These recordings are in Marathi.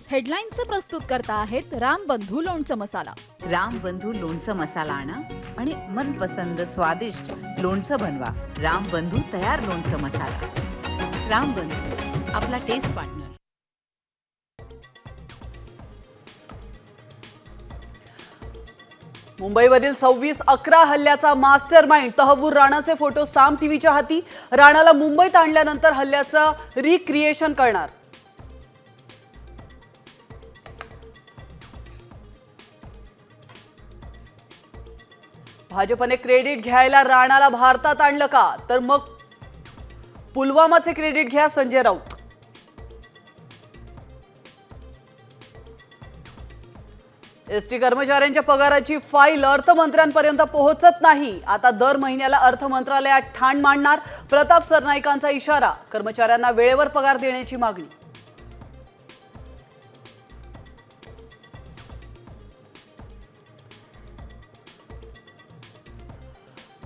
हेडलाईन्सचे प्रस्तुत करता आहेत रामबंधू लोणचं मसाला। रामबंधू लोणचं मसाला आणा आणि मनपसंद स्वादिष्ट लोणचं बनवा। रामबंधू तयार लोणचं मसाला। रामबंधू, आपला टेस्ट पार्टनर। मुंबईवरील 26/11 हल्ल्याचा मास्टरमाइंड तहव्वूर राणाचे फोटो साम टीव्हीच्या हाती। राणाला मुंबईत आणल्यानंतर हल्ल्याचं रिक्रिएशन करणार। भाजपने क्रेडिट घ्यायला राणाला भारतात आणलं का, तर मग पुलवामाचे क्रेडिट घ्या संजय राऊत। एसटी कर्मचाऱ्यांच्या पगाराची फाईल अर्थमंत्र्यांपर्यंत पोहोचत नाही। आता दर महिन्याला अर्थ मंत्रालयात ठाण मांडणार। प्रताप सरनाईकांचा इशारा, कर्मचाऱ्यांना वेळेवर पगार देण्याची मागणी।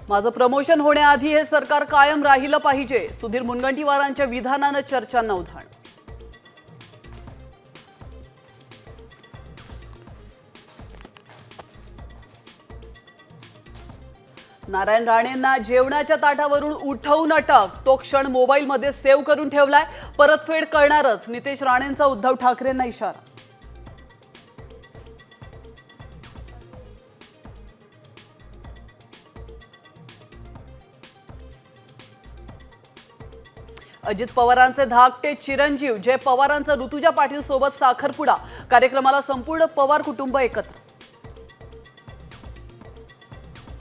माझं प्रमोशन होण्याआधी हे सरकार कायम राहिलं पाहिजे, सुधीर मुनगंटीवारांच्या विधानानं चर्चांना उधाण। नारायण राणेंना जेवणाच्या ताटावरून उठवून अटक। तो क्षण मोबाईलमध्ये सेव्ह करून ठेवलाय, परतफेड करणारच। नितेश राणेंचा उद्धव ठाकरेंना इशारा। अजित पवारांचे धाकटे चिरंजीव जय पवारांचा ऋतुजा पाटील सोबत साखरपुडा। कार्यक्रमाला संपूर्ण पवार कुटुंब एकत्र।